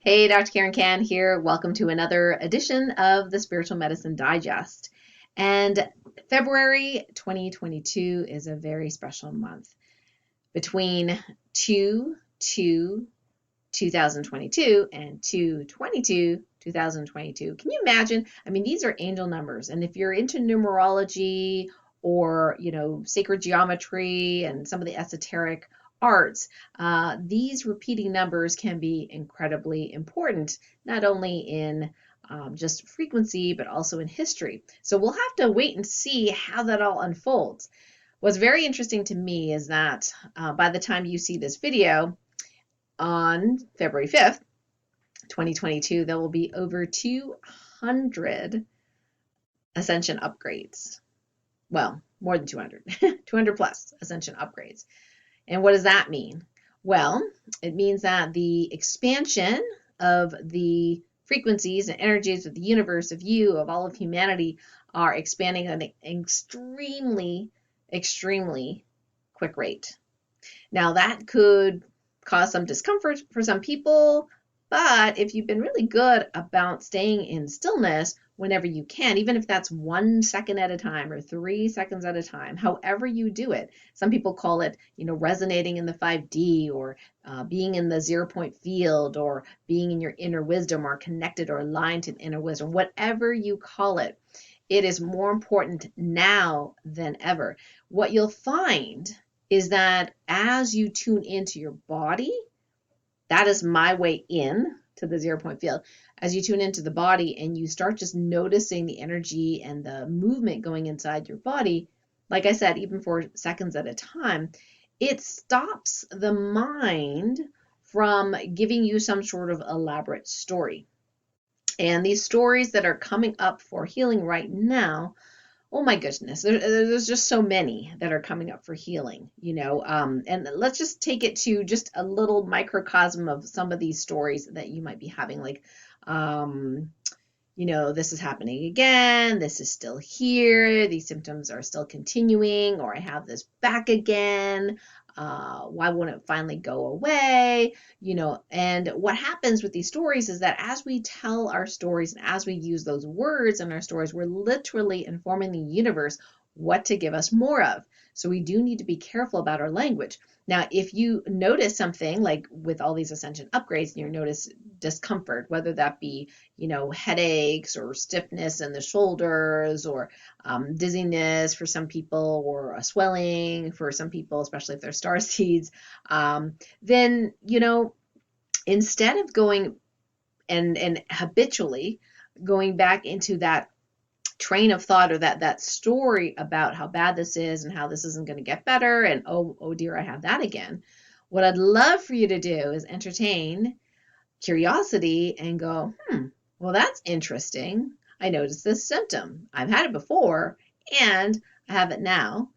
Hey, Dr. Karen Can here. Welcome to another edition of the Spiritual Medicine Digest. And February 2022 is a very special month. Between 2/2/2022 and 2/22/2022. Can you imagine? I mean, these are angel numbers. And if you're into numerology or, sacred geometry and some of the esoteric arts, these repeating numbers can be incredibly important, not only in just frequency, but also in history. So we'll have to wait and see how that all unfolds. What's very interesting to me is that by the time you see this video on February 5th, 2022, there will be over 200 Ascension upgrades. Well, more than 200, 200 plus Ascension upgrades. And what does that mean? Well, it means that the expansion of the frequencies and energies of the universe, of you, of all of humanity, are expanding at an extremely quick rate. Now, that could cause some discomfort for some people, but if you've been really good about staying in stillness whenever you can, even if that's 1 second at a time or 3 seconds at a time, however you do it. Some people call it, resonating in the 5D, or being in the 0 point field, or being in your inner wisdom, or connected or aligned to inner wisdom, whatever you call it. It is more important now than ever. What you'll find is that as you tune into your body, that is my way in to the 0 point field. As you tune into the body and you start just noticing the energy and the movement going inside your body, like I said, even for seconds at a time, it stops the mind from giving you some sort of elaborate story. And these stories that are coming up for healing right now, oh my goodness, there's just so many that are coming up for healing, and let's just take it to just a little microcosm of some of these stories that you might be having, like, this is happening again, this is still here, these symptoms are still continuing, or I have this back again. Why won't it finally go away? And what happens with these stories is that as we tell our stories and as we use those words in our stories, we're literally informing the universe what to give us more of. So we do need to be careful about our language. Now, if you notice something like with all these Ascension upgrades, and you notice discomfort, whether that be, headaches or stiffness in the shoulders, or dizziness for some people, or a swelling for some people, especially if they're star seeds, then, instead of going and habitually going back into that train of thought, or that story about how bad this is and how this isn't going to get better, and oh dear, I have that again. What I'd love for you to do is entertain curiosity and go, well, that's interesting. I noticed this symptom. I've had it before and I have it now.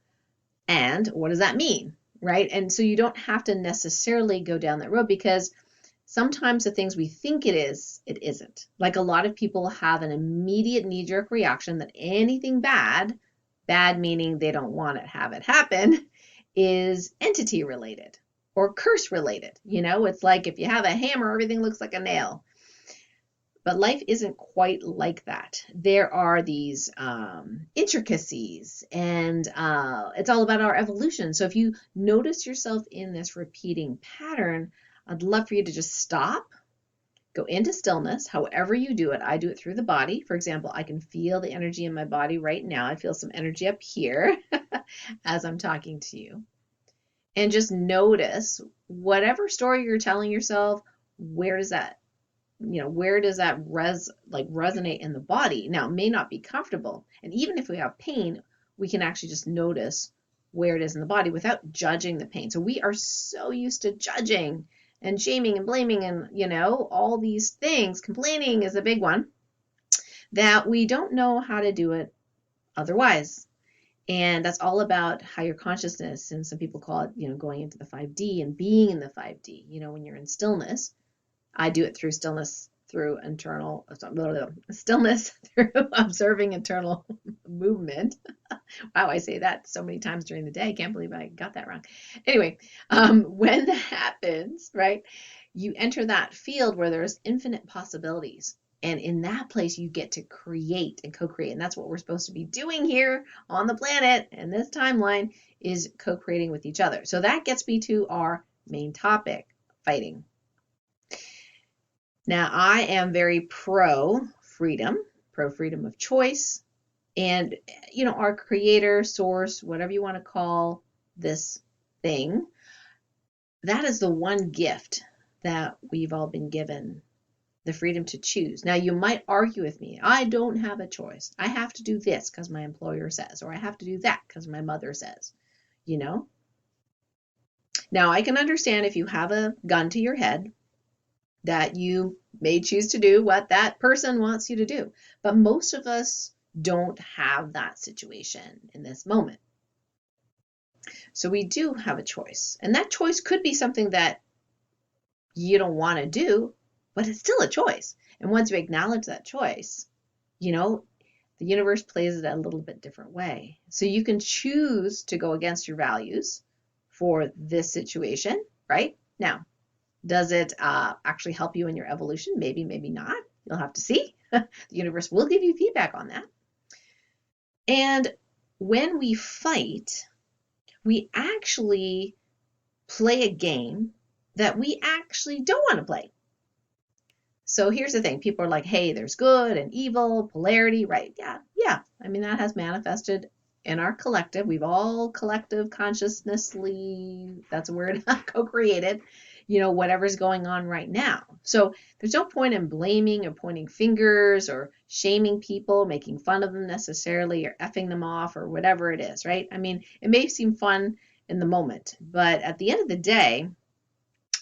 And what does that mean? Right? And so you don't have to necessarily go down that road, because sometimes the things we think it is, it isn't. Like, a lot of people have an immediate knee-jerk reaction that anything bad meaning they don't want to have it happen, is entity related or curse related. It's like if you have a hammer, everything looks like a nail. But life isn't quite like that. There are these intricacies, and it's all about our evolution. So if you notice yourself in this repeating pattern, I'd love for you to just stop, go into stillness, however you do it. I do it through the body. For example, I can feel the energy in my body right now. I feel some energy up here as I'm talking to you. And just notice whatever story you're telling yourself, where does that resonate in the body? Now, it may not be comfortable. And even if we have pain, we can actually just notice where it is in the body without judging the pain. So we are so used to judging and shaming and blaming and, all these things. Complaining is a big one, that we don't know how to do it otherwise. And that's all about higher consciousness. And some people call it, going into the 5D and being in the 5D, when you're in stillness. I do it through stillness, through observing internal movement. Wow, I say that so many times during the day. I can't believe I got that wrong. Anyway, when that happens, right, you enter that field where there's infinite possibilities. And in that place, you get to create and co-create. And that's what we're supposed to be doing here on the planet. And this timeline is co-creating with each other. So that gets me to our main topic, fighting. Now, I am very pro freedom of choice. And, you know, our creator, source, whatever you want to call this thing, that is the one gift that we've all been given, the freedom to choose. Now, you might argue with me, I don't have a choice. I have to do this because my employer says, or I have to do that because my mother says, you know. Now, I can understand if you have a gun to your head that you may choose to do what that person wants you to do. But most of us don't have that situation in this moment. So we do have a choice. And that choice could be something that you don't want to do, but it's still a choice. And once you acknowledge that choice, you know, the universe plays it a little bit different way. So you can choose to go against your values for this situation, right? Now, does it actually help you in your evolution? Maybe, maybe not. You'll have to see. The universe will give you feedback on that. And when we fight, we actually play a game that we actually don't want to play. So here's the thing. People are like, hey, there's good and evil, polarity, right? Yeah. I mean, that has manifested in our collective. We've all collective consciously, that's a word, co-created, you know, whatever's going on right now. So there's no point in blaming or pointing fingers or shaming people, making fun of them necessarily, or effing them off or whatever it is, right? I mean, it may seem fun in the moment, but at the end of the day,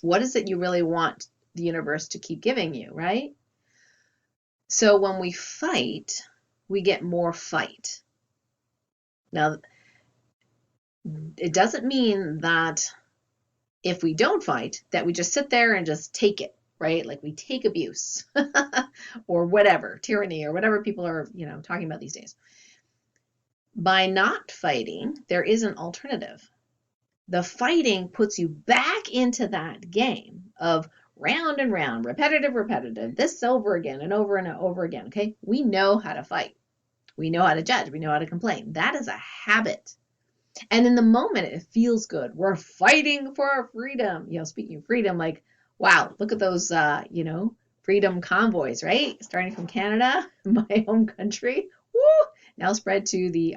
what is it you really want the universe to keep giving you, right? So when we fight, we get more fight. Now, it doesn't mean that if we don't fight, that we just sit there and just take it, right? Like we take abuse or whatever, tyranny or whatever people are, you know, talking about these days. By not fighting, there is an alternative. The fighting puts you back into that game of round and round, repetitive, this over again and over again, okay? We know how to fight. We know how to judge. We know how to complain. That is a habit. And in the moment, it feels good. We're fighting for our freedom. You know, speaking of freedom, like, wow, look at those, you know, freedom convoys, right? Starting from Canada, my home country, woo, now spread to the,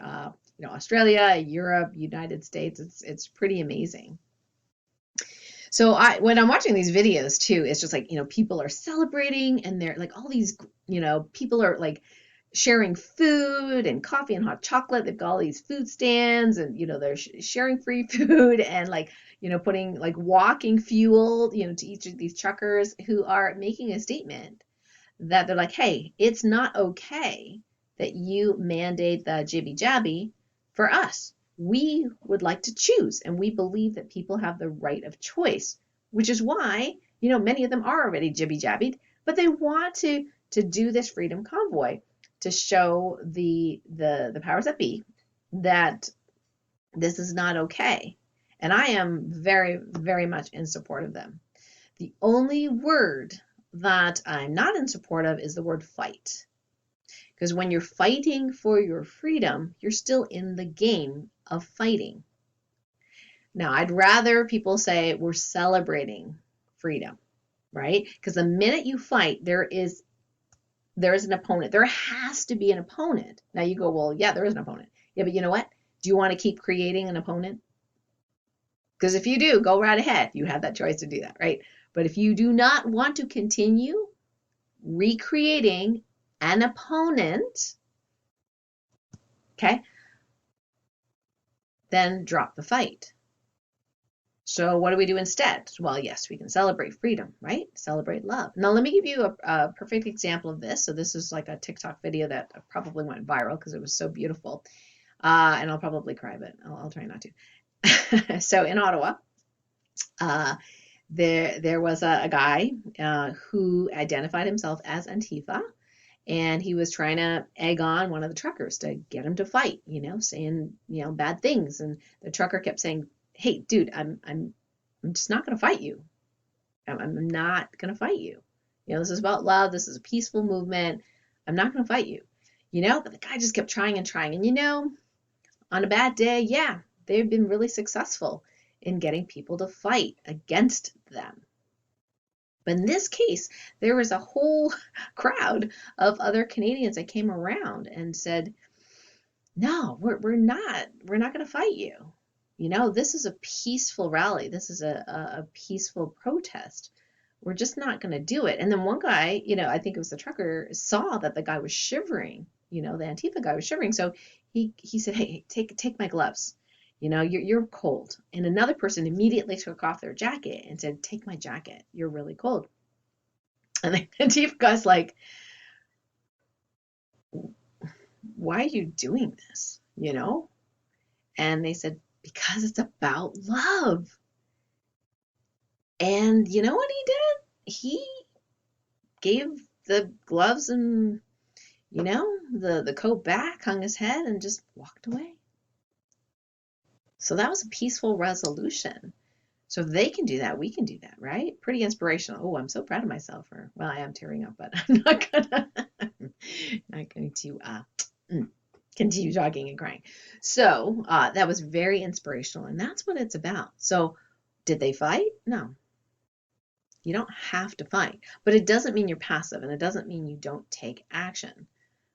you know, Australia, Europe, United States. It's pretty amazing. So when I'm watching these videos too, it's just like, you know, people are celebrating and they're like all these, you know, people are like sharing food and coffee and hot chocolate. They've got all these food stands and, you know, they're sharing free food and like, you know, putting like walking fuel, you know, to each of these truckers who are making a statement that they're like, hey, it's not okay that you mandate the jibby jabby for us. We would like to choose, and we believe that people have the right of choice, which is why, you know, many of them are already jibby jabbied, but they want to do this freedom convoy to show the powers that be that this is not okay. And I am very, very much in support of them. The only word that I'm not in support of is the word fight. Because when you're fighting for your freedom, you're still in the game of fighting. Now, I'd rather people say we're celebrating freedom, right? Because the minute you fight, there is an opponent. There has to be an opponent. Now you go, well, yeah, there is an opponent. Yeah, but you know what? Do you want to keep creating an opponent? Because if you do, go right ahead. You have that choice to do that, right? But if you do not want to continue recreating an opponent, okay, then drop the fight. So what do we do instead? Well, yes, we can celebrate freedom, right? Celebrate love. Now, let me give you a perfect example of this. So this is like a TikTok video that probably went viral because it was so beautiful. And I'll probably cry, but I'll try not to. So in Ottawa, there was a guy who identified himself as Antifa, and he was trying to egg on one of the truckers to get him to fight, you know, saying, you know, bad things. And the trucker kept saying, hey, dude, I'm just not going to fight you. I'm not going to fight you. This is about love. This is a peaceful movement. I'm not going to fight you. But the guy just kept trying and trying. And on a bad day, yeah, they've been really successful in getting people to fight against them. But in this case, there was a whole crowd of other Canadians that came around and said, no, we're not going to fight you. This is a peaceful rally. This is a peaceful protest. We're just not going to do it. And then one guy, I think it was the trucker, saw that the guy was shivering. The Antifa guy was shivering. So he said, hey, take my gloves. You're cold. And another person immediately took off their jacket and said, take my jacket. You're really cold. And the Antifa guy's like, why are you doing this? And they said, because it's about love. And you know what he did? He gave the gloves and, the coat back, hung his head, and just walked away. So that was a peaceful resolution. So if they can do that, we can do that, right? Pretty inspirational. Oh, I'm so proud of myself. Well, I am tearing up, but I'm not going to continue jogging and crying. So that was very inspirational, and that's what it's about. So did they fight? No. You don't have to fight, but it doesn't mean you're passive, and it doesn't mean you don't take action,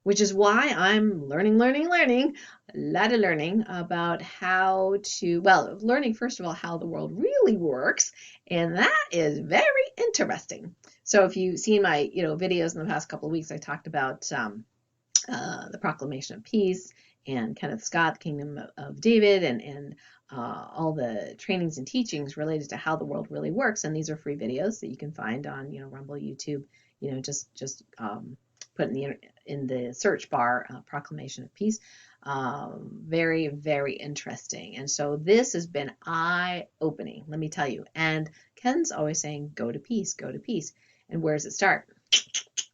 which is why I'm learning, a lot of learning about how to, learning first of all how the world really works, and that is very interesting. So if you've seen my videos in the past couple of weeks, I talked about the Proclamation of Peace and Kenneth Scott, the Kingdom of David, and all the trainings and teachings related to how the world really works. And these are free videos that you can find on Rumble, YouTube. Just put in the search bar Proclamation of Peace. Very, very interesting. And so this has been eye-opening, let me tell you. And Ken's always saying, go to peace, go to peace. And where does it start?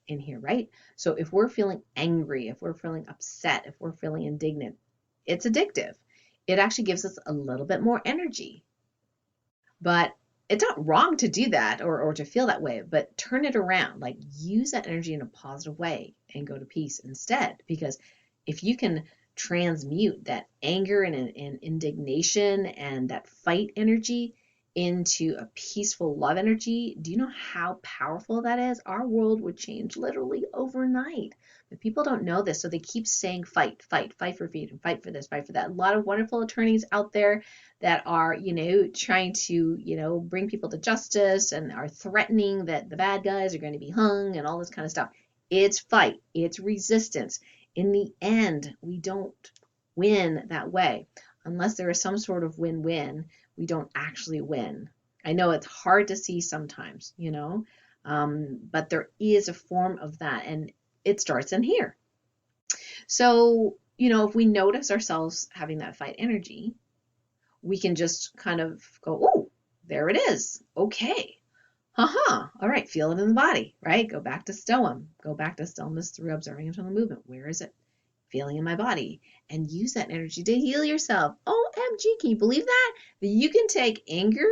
In here, right? So if we're feeling angry, if we're feeling upset, if we're feeling indignant, it's addictive. It actually gives us a little bit more energy. But it's not wrong to do that or to feel that way, but turn it around. Like, use that energy in a positive way and go to peace instead. Because if you can transmute that anger and indignation and that fight energy into a peaceful love energy, do you know how powerful that is? Our world would change literally overnight. But people don't know this, so they keep saying fight, fight, fight for freedom, fight for this, fight for that. A lot of wonderful attorneys out there that are, trying to, bring people to justice and are threatening that the bad guys are going to be hung and all this kind of stuff. It's fight, it's resistance. In the end, we don't win that way. Unless there is some sort of win-win, we don't actually win. I know it's hard to see sometimes, but there is a form of that, and it starts in here. So, if we notice ourselves having that fight energy, we can just kind of go, oh, there it is. Okay. All right. Feel it in the body, right? Go back to stoem. Go back to stillness through observing internal movement. Where is it? Feeling in my body, and use that energy to heal yourself. OMG, can you believe that? That you can take anger,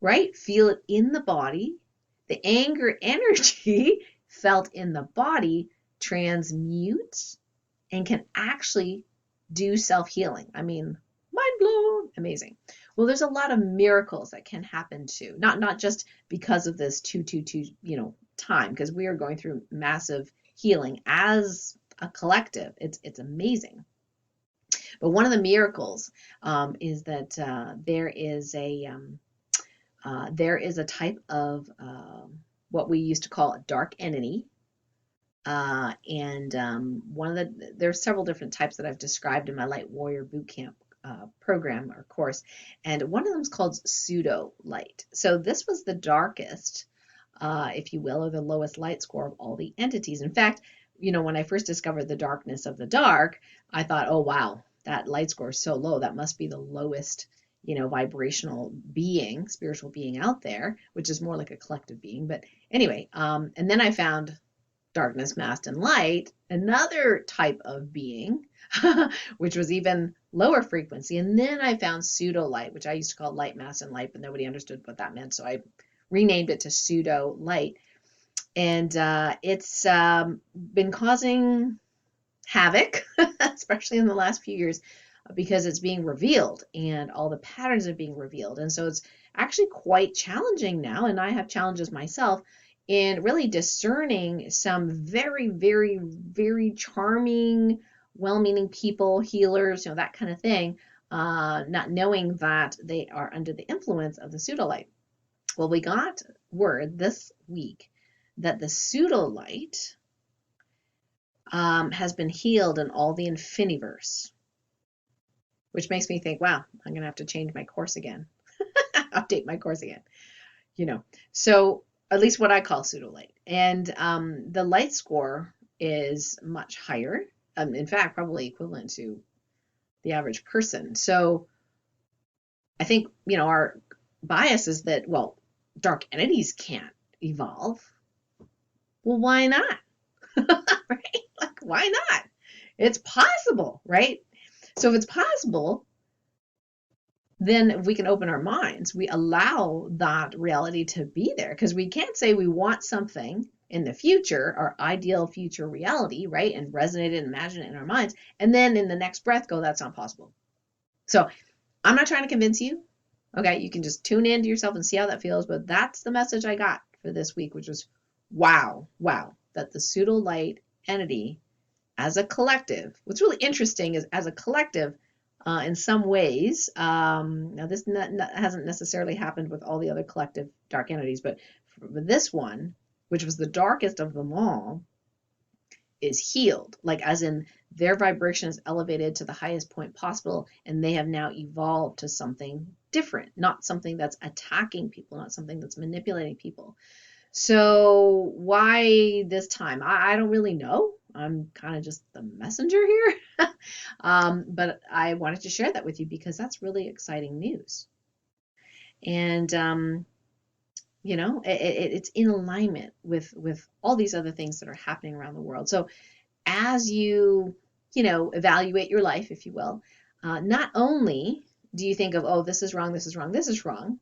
right? Feel it in the body. The anger energy felt in the body transmutes and can actually do self-healing. I mean, mind blown, amazing. Well, there's a lot of miracles that can happen too. Not just because of this 222, time, because we are going through massive healing as a collective. It's amazing. But one of the miracles is that there is a type of what we used to call a dark entity. There's several different types that I've described in my Light Warrior Bootcamp program or course, and one of them is called pseudo light. So this was the darkest, if you will, or the lowest light score of all the entities. In fact, when I first discovered the darkness of the dark, I thought, oh wow, that light score is so low, that must be the lowest, vibrational being, spiritual being out there, which is more like a collective being. But anyway, and then I found darkness masked in light, another type of being, which was even lower frequency. And then I found pseudo light, which I used to call light masked in light, but nobody understood what that meant. So I renamed it to pseudo light. And it's been causing havoc, especially in the last few years, because it's being revealed and all the patterns are being revealed. And so it's actually quite challenging now. And I have challenges myself in really discerning some very, very, very charming, well-meaning people, healers, that kind of thing, not knowing that they are under the influence of the pseudolight. Well, we got word this week that the pseudolight has been healed in all the infiniverse, which makes me think, wow, I'm going to have to change my course again, update my course again, So at least what I call pseudolight. And the light score is much higher. In fact, probably equivalent to the average person. So I think, our bias is that, well, dark entities can't evolve. Well, why not? Right? Like, why not? It's possible, right? So if it's possible, then if we can open our minds, we allow that reality to be there, because we can't say we want something in the future, our ideal future reality, right? And resonate it and imagine it in our minds. And then in the next breath go, that's not possible. So I'm not trying to convince you. Okay, you can just tune into yourself and see how that feels. But that's the message I got for this week, which was, wow, that the pseudo light entity as a collective, what's really interesting is as a collective, in some ways, now this hasn't necessarily happened with all the other collective dark entities, but for this one, which was the darkest of them all, is healed, like as in their vibration is elevated to the highest point possible, and they have now evolved to something different, not something that's attacking people, not something that's manipulating people. So why this time? I don't really know. I'm kind of just the messenger here. But I wanted to share that with you because that's really exciting news. And, it's in alignment with all these other things that are happening around the world. So as you, evaluate your life, if you will, not only do you think of, oh, this is wrong, this is wrong, this is wrong.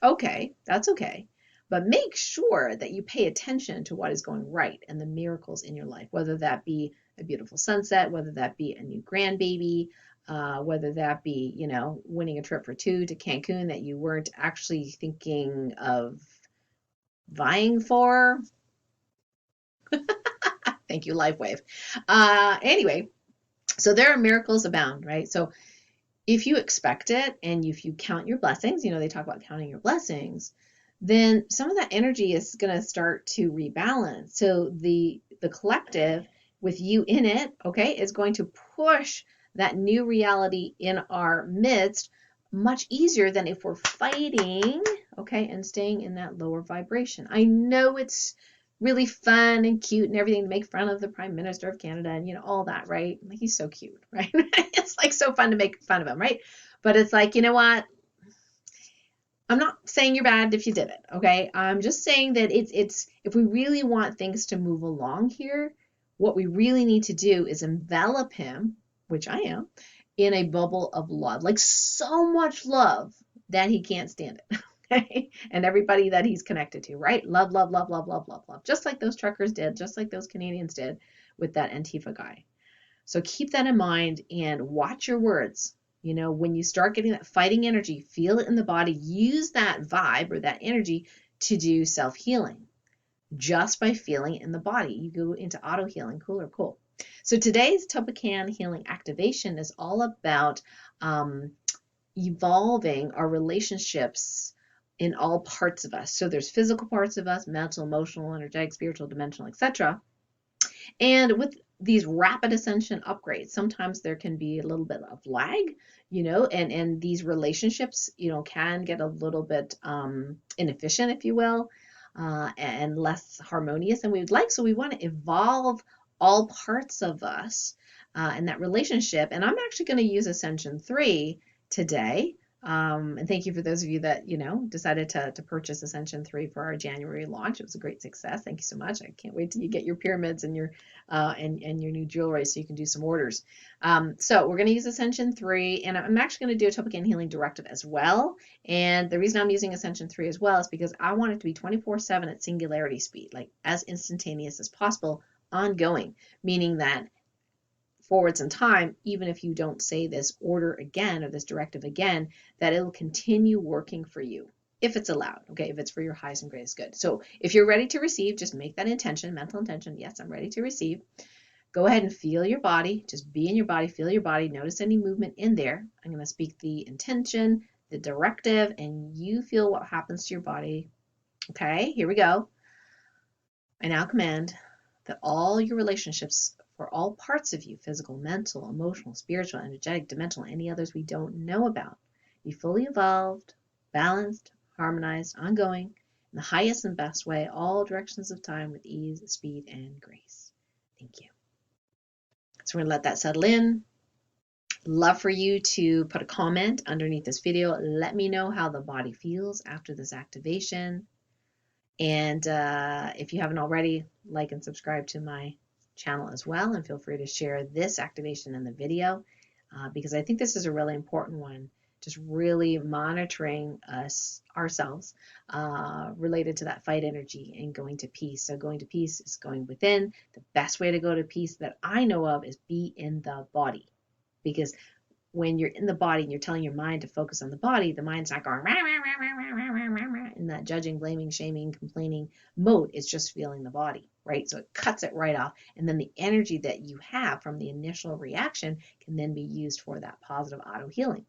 Okay, that's okay. But make sure that you pay attention to what is going right and the miracles in your life, whether that be a beautiful sunset, whether that be a new grandbaby, whether that be, winning a trip for 2 to Cancun that you weren't actually thinking of vying for. Thank you, LifeWave. Anyway, so there are miracles abound, right? So if you expect it and if you count your blessings, they talk about counting your blessings, then some of that energy is going to start to rebalance. So the collective with you in it, okay, is going to push that new reality in our midst much easier than if we're fighting, okay, and staying in that lower vibration. I know it's really fun and cute and everything to make fun of the Prime Minister of Canada and, all that, right? Like, he's so cute, right? It's like so fun to make fun of him, right? But it's like, you know what? I'm not saying you're bad if you did it, okay? I'm just saying that it's if we really want things to move along here, what we really need to do is envelop him, which I am, in a bubble of love, like so much love that he can't stand it, okay? And everybody that he's connected to, right? Love, love, love, love, love, love, love, just like those truckers did, just like those Canadians did with that Antifa guy. So keep that in mind and watch your words. When you start getting that fighting energy, feel it in the body, use that vibe or that energy to do self-healing just by feeling it in the body. You go into auto-healing, cool. So today's Topican healing activation is all about evolving our relationships in all parts of us. So there's physical parts of us, mental, emotional, energetic, spiritual, dimensional, etc. And with these rapid ascension upgrades, sometimes there can be a little bit of lag, and these relationships, can get a little bit inefficient, if you will, and less harmonious than we would like. So we want to evolve all parts of us in that relationship. And I'm actually going to use Ascension 3 today And thank you for those of you that, decided to purchase Ascension 3 for our January launch. It was a great success. Thank you so much. I can't wait till you get your pyramids and your and your new jewelry so you can do some orders. So we're going to use Ascension 3, and I'm actually going to do a topic and healing directive as well. And the reason I'm using Ascension 3 as well is because I want it to be 24/7 at singularity speed, like as instantaneous as possible, ongoing, meaning that forwards in time, even if you don't say this order again or this directive again, that it'll continue working for you if it's allowed, okay, if it's for your highest and greatest good. So if you're ready to receive, just make that intention, mental intention. Yes, I'm ready to receive. Go ahead and feel your body. Just be in your body, feel your body. Notice any movement in there. I'm going to speak the intention, the directive, and you feel what happens to your body. Okay, here we go. I now command that all your relationships for all parts of you, physical, mental, emotional, spiritual, energetic, dimensional, any others we don't know about, be fully evolved, balanced, harmonized, ongoing, in the highest and best way, all directions of time with ease, speed, and grace. Thank you. So we're going to let that settle in. Love for you to put a comment underneath this video. Let me know how the body feels after this activation. And if you haven't already, like and subscribe to my channel as well, and feel free to share this activation in the video because I think this is a really important one, just really monitoring ourselves related to that fight energy and going to peace. So going to peace is going within. The best way to go to peace that I know of is be in the body, because when you're in the body and you're telling your mind to focus on the body, the mind's not going in that judging, blaming, shaming, complaining mode. It's just feeling the body, right? So it cuts it right off. And then the energy that you have from the initial reaction can then be used for that positive auto healing.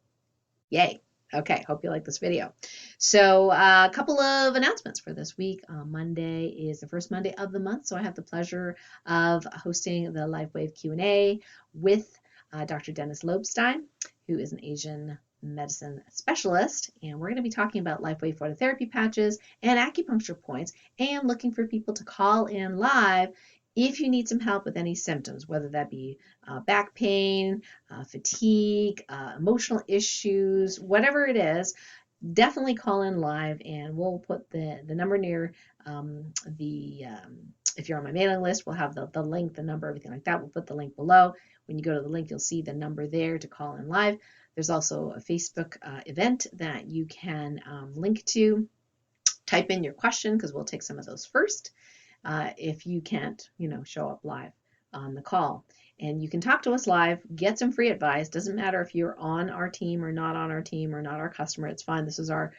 Yay. Okay, hope you like this video. So a couple of announcements for this week. Monday is the first Monday of the month, so I have the pleasure of hosting the LifeWave Q&A with Dr. Dennis Lobstein, who is an Asian medicine specialist, and we're going to be talking about LifeWave phototherapy patches and acupuncture points, and looking for people to call in live if you need some help with any symptoms, whether that be back pain, fatigue, emotional issues, whatever it is. Definitely call in live, and we'll put the number near if you're on my mailing list, we'll have the link, the number, everything like that. We'll put the link below. When you go to the link, you'll see the number there to call in live. There's also a Facebook event that you can link to. Type in your question because we'll take some of those first if you can't, show up live on the call. And you can talk to us live, get some free advice. Doesn't matter if you're on our team or not on our team or not our customer. It's fine. This is our,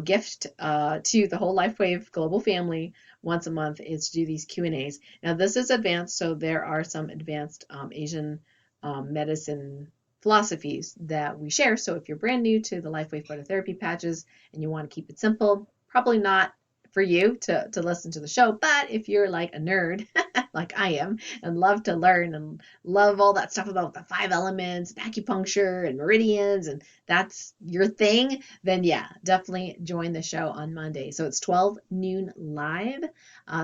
gift to the whole LifeWave global family once a month is to do these Q&As. Now this is advanced, so there are some advanced Asian medicine philosophies that we share. So if you're brand new to the LifeWave phototherapy patches and you want to keep it simple, probably not for you to listen to the show. But if you're like a nerd, like I am, and love to learn and love all that stuff about the 5 elements, and acupuncture and meridians, and that's your thing, then yeah, definitely join the show on Monday. So it's 12 noon live,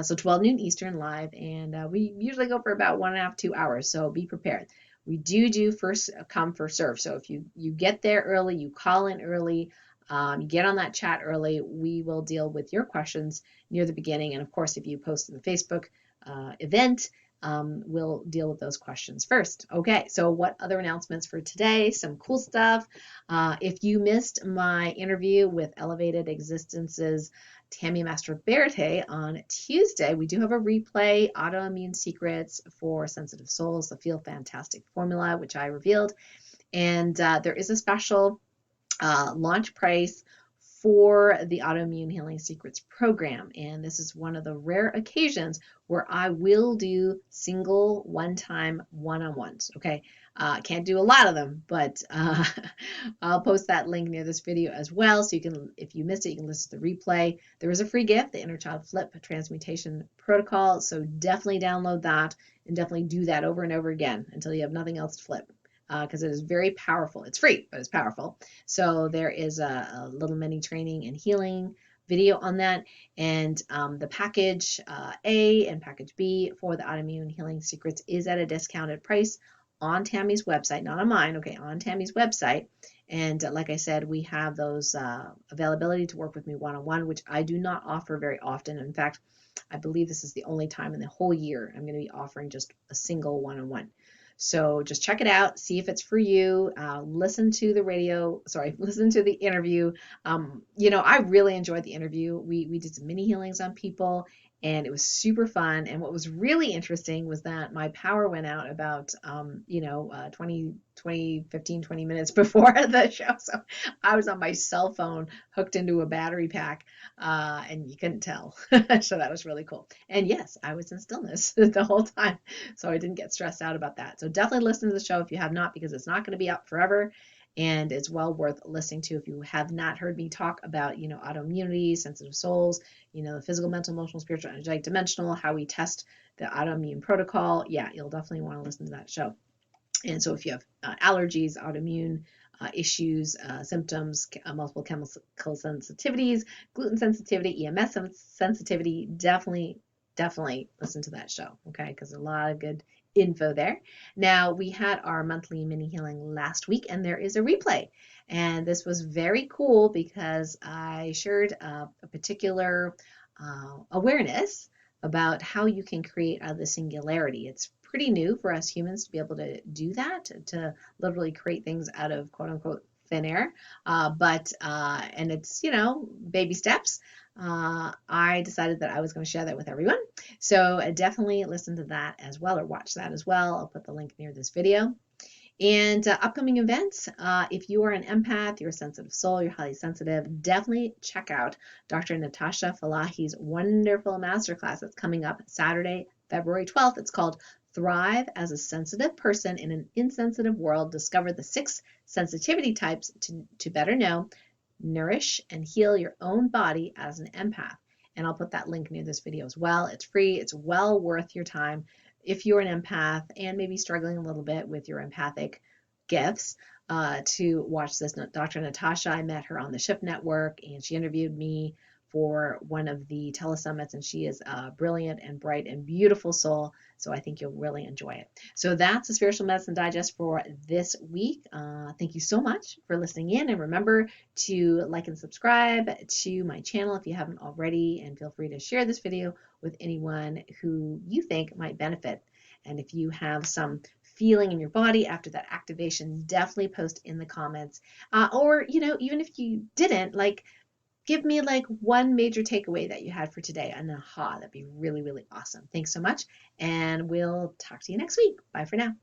so 12 noon Eastern live, and we usually go for about 1.5 to 2 hours, so be prepared. We do first come, first serve. So if you get there early, you call in early, get on that chat early, we will deal with your questions near the beginning. And of course, if you post in the Facebook event, we'll deal with those questions first. Okay, so what other announcements for today? Some cool stuff. If you missed my interview with Elevated Existence's Tammy Mastroberte on Tuesday, we do have a replay, Autoimmune Secrets for Sensitive Souls, the Feel Fantastic formula, which I revealed. And there is a special launch price for the Autoimmune Healing Secrets program. And this is one of the rare occasions where I will do single one-time one-on-ones. Okay, can't do a lot of them, but I'll post that link near this video as well. So you can, if you missed it, you can listen to the replay. There is a free gift, the Inner Child Flip Transmutation Protocol. So definitely download that and definitely do that over and over again until you have nothing else to flip. Because it is very powerful. It's free, but it's powerful. So there is a little mini training and healing video on that. And the package A and package B for the Autoimmune Healing Secrets is at a discounted price on Tammy's website, not on mine, okay, on Tammy's website. And like I said, we have those availability to work with me one-on-one, which I do not offer very often. In fact, I believe this is the only time in the whole year I'm going to be offering just a single one-on-one. So just check it out, see if it's for you. Listen to the listen to the interview. I really enjoyed the interview. We did some mini healings on people, and it was super fun. And what was really interesting was that my power went out about 20 minutes before the show. So I was on my cell phone hooked into a battery pack, and you couldn't tell. So that was really cool. And yes, I was in stillness the whole time, so I didn't get stressed out about that. So definitely listen to the show if you have not, because it's not going to be up forever. And it's well worth listening to if you have not heard me talk about, autoimmunity, sensitive souls, the physical, mental, emotional, spiritual, energetic, dimensional, how we test the autoimmune protocol. Yeah, you'll definitely want to listen to that show. And so if you have allergies, autoimmune issues, symptoms, multiple chemical sensitivities, gluten sensitivity, EMS sensitivity, definitely listen to that show, okay? Because a lot of good info there. Now, we had our monthly mini healing last week, and there is a replay. And this was very cool because I shared a particular awareness about how you can create the singularity. It's pretty new for us humans to be able to do that, to literally create things out of quote unquote thin air. And it's, baby steps. I decided that I was going to share that with everyone. So definitely listen to that as well, or watch that as well. I'll put the link near this video. And upcoming events, if you are an empath, you're a sensitive soul, you're highly sensitive, definitely check out Dr. Natasha Falahi's wonderful masterclass that's coming up Saturday, February 12th. It's called Thrive as a Sensitive Person in an Insensitive World. Discover the 6 sensitivity types to better know, nourish, and heal your own body as an empath. And I'll put that link near this video as well. It's free. It's well worth your time if you're an empath and maybe struggling a little bit with your empathic gifts, to watch this. Dr. Natasha, I met her on the Shift Network, and she interviewed me for one of the telesummits, and she is a brilliant and bright and beautiful soul, so I think you'll really enjoy it. So that's the Spiritual Medicine Digest for this week. Thank you so much for listening in, and remember to like and subscribe to my channel if you haven't already, and feel free to share this video with anyone who you think might benefit. And if you have some feeling in your body after that activation, definitely post in the comments. Or, even if you didn't, give me one major takeaway that you had for today, an aha. That'd be really, really awesome. Thanks so much, and we'll talk to you next week. Bye for now.